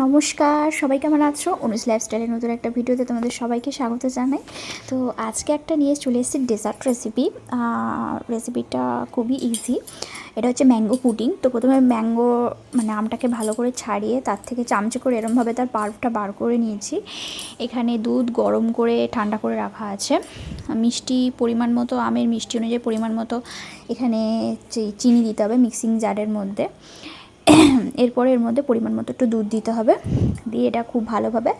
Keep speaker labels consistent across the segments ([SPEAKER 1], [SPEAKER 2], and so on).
[SPEAKER 1] নমস্কার, সবাই কেমন আছো? অনুজ লাইফস্টাইলের নতুন একটা ভিডিওতে তোমাদের সবাইকে স্বাগত জানাই। তো আজকে একটা নিয়ে চলে এসেছি ডেজার্ট রেসিপি। রেসিপিটা খুবই ইজি। এটা হচ্ছে ম্যাঙ্গো পুডিং। তো প্রথমে ম্যাঙ্গো আমটাকে ভালো করে ছাড়িয়ে তার থেকে চামচে করে এরমভাবে তার পাল্পটা বার করে নিয়েছি। এখানে দুধ গরম করে ঠান্ডা করে রাখা আছে। মিষ্টি পরিমাণ মতো, আমের মিষ্টি অনুযায়ী পরিমাণ মতো এখানে চিনি দিতে হবে মিক্সিং জারের মধ্যে। এরপরে এর মধ্যে পরিমাণ মতো একটু দুধ দিতে হবে, দিয়ে এটা খুব ভালোভাবে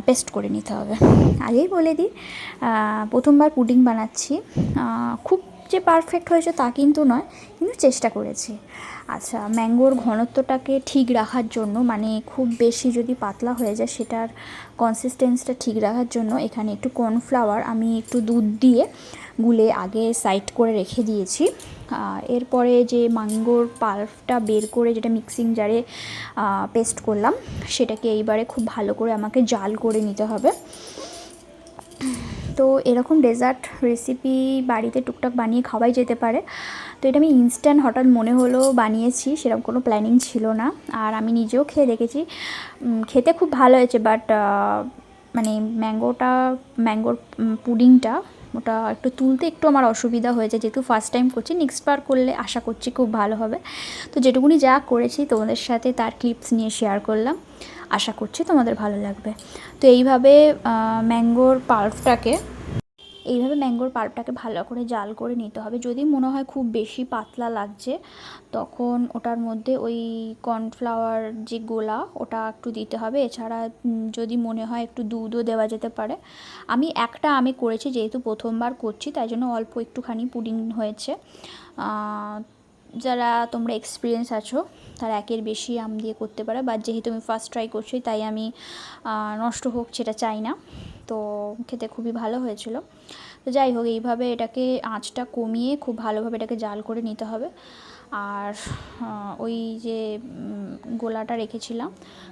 [SPEAKER 1] পেস্ট করে নিতে হবে। আগেই বলে দিই, প্রথমবার পুডিং বানাচ্ছি, খুব যে পারফেক্ট হয়েছে তা কিন্তু নয়, কিন্তু চেষ্টা করেছি। আচ্ছা, ম্যাঙ্গোর ঘনত্বটাকে ঠিক রাখার জন্য, মানে খুব বেশি যদি পাতলা হয়ে যায় সেটার কনসিস্টেন্সিটা ঠিক রাখার জন্য এখানে একটু কর্নফ্লাওয়ার আমি একটু দুধ দিয়ে গুলে আগে সাইড করে রেখে দিয়েছি। এরপরে যে ম্যাঙ্গোর পাল্পটা বের করে যেটা মিক্সিং জারে পেস্ট করলাম, সেটাকে এইবারে খুব ভালো করে আমাকে জাল করে নিতে হবে। তো এরকম ডেজার্ট রেসিপি বাড়িতে টুকটাক বানিয়ে খাওয়াই যেতে পারে। তো এটা আমি ইনস্ট্যান্ট হঠাৎ মনে হলো বানিয়েছি, সেরকম কোনো প্ল্যানিং ছিল না। আর আমি নিজেও খেয়ে দেখেছি, খেতে খুব ভালো হয়েছে। বাট মানে ম্যাঙ্গোর পুডিংটা ওটা একটু তুলতে একটু আমার অসুবিধা হয়েছে, যেহেতু ফার্স্ট টাইম করছি। নেক্সট বার করলে আশা করছি খুব ভালো হবে। তো যেটুকুনি যা করেছি তোমাদের সাথে তার ক্লিপস নিয়ে শেয়ার করলাম, আশা করছি তোমাদের ভালো লাগবে। তো ম্যাঙ্গোর পাল্পটাকে ভালো করে জাল করে নিতে হবে। যদি মনে হয় খুব বেশি পাতলা লাগছে, তখন ওটার মধ্যে ওই কর্নফ্লাওয়ার যে গোলা ওটা একটু দিতে হবে। এছাড়া যদি মনে হয় একটু দুধও দেওয়া যেতে পারে। আমি করেছি, যেহেতু প্রথমবার করছি তাই জন্য অল্প একটুখানি পুডিং হয়েছে। যারা তোমরা এক্সপিরিয়েন্স আছো তারা একের বেশি আম দিয়ে করতে পারে, বাট যেহেতু আমি ফার্স্ট ট্রাই করছি তাই আমি নষ্ট হোক সেটা চাই না। তো খেতে খুবই ভালো হয়েছিল। তো যাই হোক, এইভাবে এটাকে আঁচটা কমিয়ে খুব ভালোভাবে এটাকে জাল করে নিতে হবে। আর ওই যে গোলাটা রেখেছিলাম,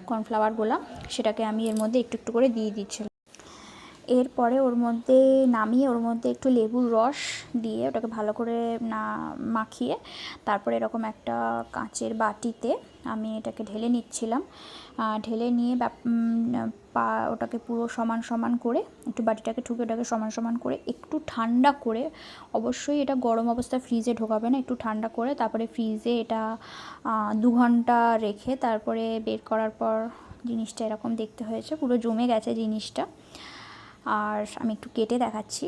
[SPEAKER 1] কর্নফ্লাওয়ার গোলা, সেটাকে আমি এর মধ্যে একটু একটু করে দিয়ে দিচ্ছিলাম। এরপরে ওর মধ্যে একটু লেবুর রস দিয়ে ওটাকে ভালো করে মাখিয়ে তারপরে এরকম একটা কাঁচের বাটিতে আমি এটাকে ঢেলে নিচ্ছিলাম। ঢেলে নিয়ে ওটাকে পুরো সমান সমান করে একটু বাটিটাকে ঠুকে ওটাকে সমান সমান করে একটু ঠান্ডা করে, অবশ্যই এটা গরম অবস্থায় ফ্রিজে ঢোকাবে না, একটু ঠান্ডা করে তারপরে ফ্রিজে এটা 2 ঘন্টা রেখে তারপরে বের করার পর জিনিসটা এরকম দেখতে হয়েছে, পুরো জমে গেছে জিনিসটা। আর আমি একটু কেটে দেখাচ্ছি,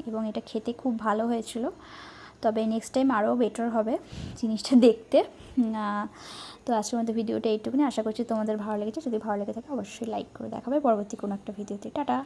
[SPEAKER 1] এবং এটা খেতে খুব ভালো হয়েছিল। তবে নেক্সট টাইম আরও বেটার হবে জিনিসটা দেখতে। তো আজকের মধ্যে ভিডিওটা এইটুকুনি। আশা করছি তোমাদের ভালো লেগেছে। যদি ভালো লেগে থাকে অবশ্যই লাইক করে দেখাবে পরবর্তী কোনো একটা ভিডিওতে। টাটা।